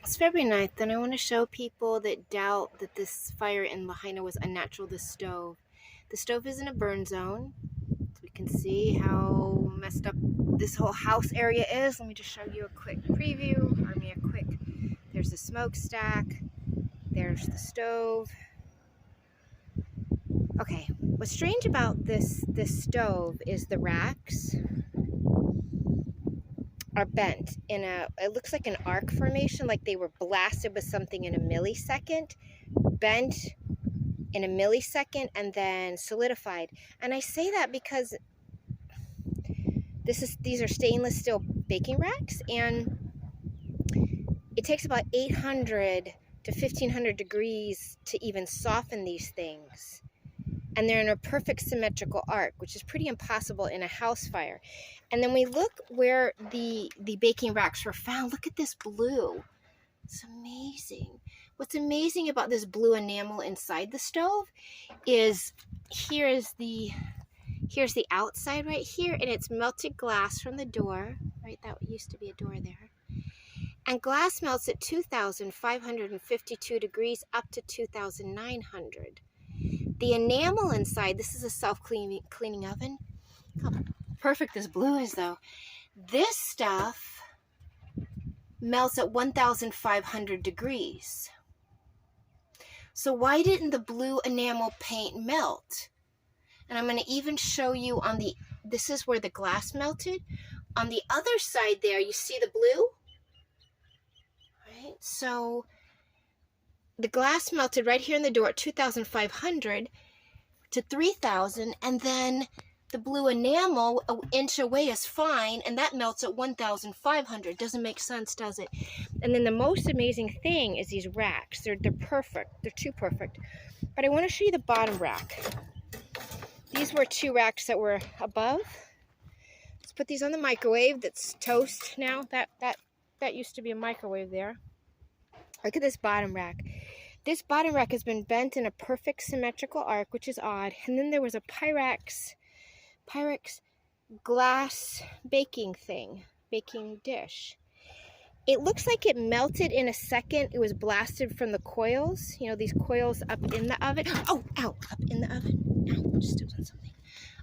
It's February 9th, and I want to show people that doubt that this fire in Lahaina was unnatural, the stove. The stove is in a burn zone. So we can see how messed up this whole house area is. Let me just show you a quick preview, there's the smokestack, there's the stove. Okay, what's strange about this stove is the racks are bent in it looks like an arc formation, like they were blasted with something in a millisecond, bent in a millisecond, and then solidified. And I say that because these are stainless steel baking racks, and it takes about 800 to 1500 degrees to even soften these things. And they're in a perfect symmetrical arc, which is pretty impossible in a house fire. And then we look where the baking racks were found. Look at this blue. It's amazing. What's amazing about this blue enamel inside the stove is here's the outside right here, and it's melted glass from the door, right? That used to be a door there. And glass melts at 2,552 degrees up to 2,900. The enamel inside, this is a self-cleaning oven. How perfect this blue is, though. This stuff melts at 1,500 degrees. So why didn't the blue enamel paint melt? And I'm going to even show you on this is where the glass melted. On the other side there, you see the blue? Right? So the glass melted right here in the door at 2,500 to 3,000, and then the blue enamel an inch away is fine, and that melts at 1,500. Doesn't make sense, does it? And then the most amazing thing is these racks. They're perfect. They're too perfect. But I want to show you the bottom rack. These were two racks that were above. Let's put these on the microwave. That's toast now. That used to be a microwave there. Look at this bottom rack. This bottom rack has been bent in a perfect symmetrical arc, which is odd. And then there was a Pyrex glass baking dish. It looks like it melted in a second. It was blasted from the coils. You know, these coils up in the oven. Oh, ow, up in the oven. Ow, just stepped on something.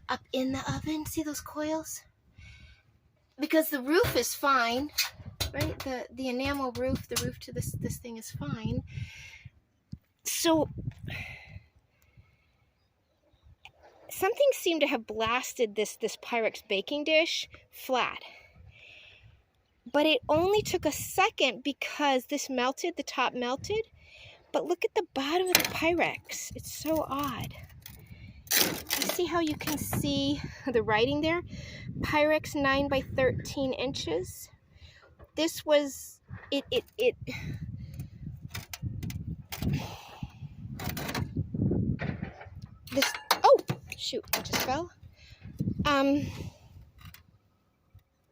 Up in the oven. See those coils? Because the roof is fine, right? The enamel roof, the roof to this thing is fine. So something seemed to have blasted this Pyrex baking dish flat. But it only took a second because this melted, the top melted. But look at the bottom of the Pyrex. It's so odd. You see how you can see the writing there? Pyrex 9 by 13 inches. This was, oh, shoot, I just fell.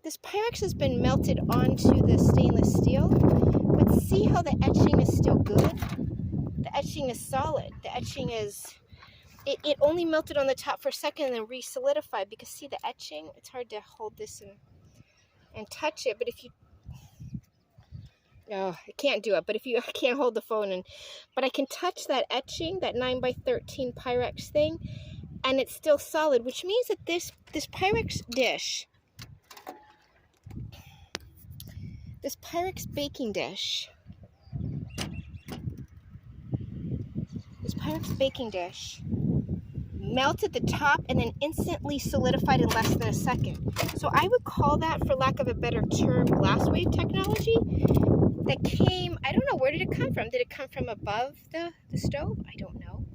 This Pyrex has been melted onto the stainless steel, but see how the etching is still good? The etching is solid. The etching is, it only melted on the top for a second and then re-solidified, because see the etching? It's hard to hold this and touch it, but if you, oh, I can't do it, but I can't hold the phone, but I can touch that etching, that 9 by 13 Pyrex thing, and it's still solid, which means that this Pyrex dish, this Pyrex baking dish, melted the top and then instantly solidified in less than a second. So I would call that, for lack of a better term, glass wave technology that came, I don't know, where did it come from? Did it come from above the stove? I don't know.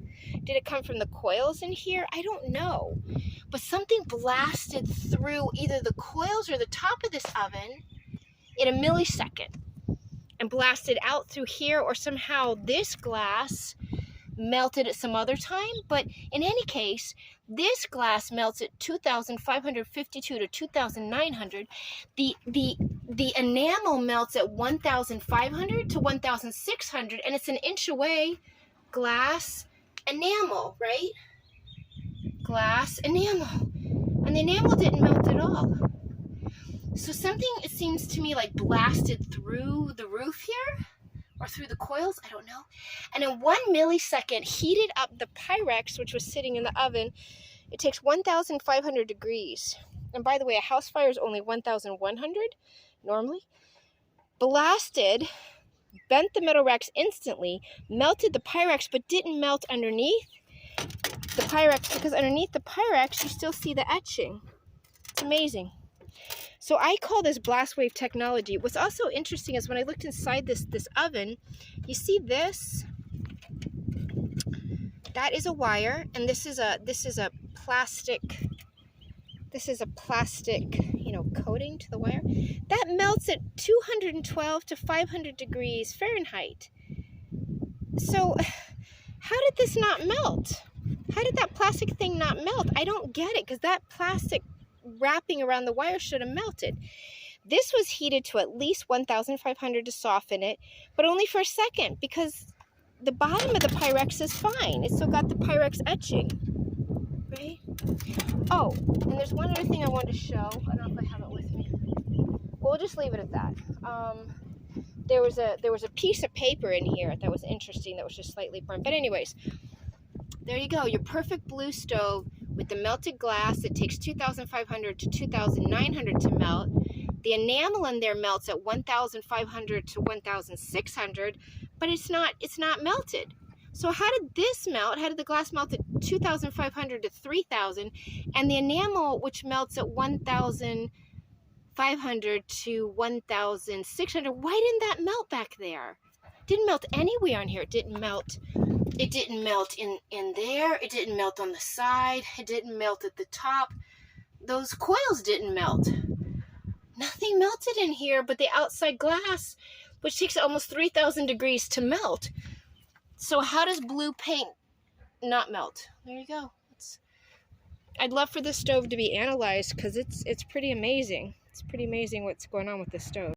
Did it come from the coils in here? I don't know. But something blasted through either the coils or the top of this oven in a millisecond and blasted out through here, or somehow this glass melted at some other time. But in any case, this glass melts at 2,552 to 2,900. The enamel melts at 1,500 to 1,600, and it's an inch away. Glass enamel, right? Glass enamel. And the enamel didn't melt at all. So something, it seems to me, like blasted through the roof here. or through the coils, I don't know. And in 1 millisecond, heated up the Pyrex, which was sitting in the oven. It takes 1,500 degrees. And by the way, a house fire is only 1,100 normally. Blasted, bent the metal racks instantly, melted the Pyrex, but didn't melt underneath the Pyrex, because underneath the Pyrex, you still see the etching. It's amazing. So I call this blast wave technology. What's also interesting is when I looked inside this oven, you see this? That is a wire, and this is a plastic. This is a plastic, coating to the wire. That melts at 212 to 500 degrees Fahrenheit. So how did this not melt? How did that plastic thing not melt? I don't get it, because that plastic wrapping around the wire should have melted. This was heated to at least 1,500 to soften it, but only for a second, because the bottom of the Pyrex is fine. It's still got the Pyrex etching, right? Oh, and there's one other thing I wanted to show. I don't know if I have it with me. Well, we'll just leave it at that. There was a piece of paper in here that was interesting, that was just slightly burnt. But anyways, there you go, your perfect blue stove with the melted glass. It takes 2,500 to 2,900 to melt. The enamel in there melts at 1,500 to 1,600, but it's not melted. So how did this melt? How did the glass melt at 2,500 to 3,000, and the enamel, which melts at 1,500 to 1,600, why didn't that melt back there? It didn't melt anywhere on here. It didn't melt. It didn't melt in there. It didn't melt on the side. It didn't melt at the top. Those coils didn't melt. Nothing melted in here but the outside glass, which takes almost 3,000 degrees to melt. So how does blue paint not melt? There you go. I'd love for this stove to be analyzed, because it's pretty amazing. It's pretty amazing what's going on with this stove.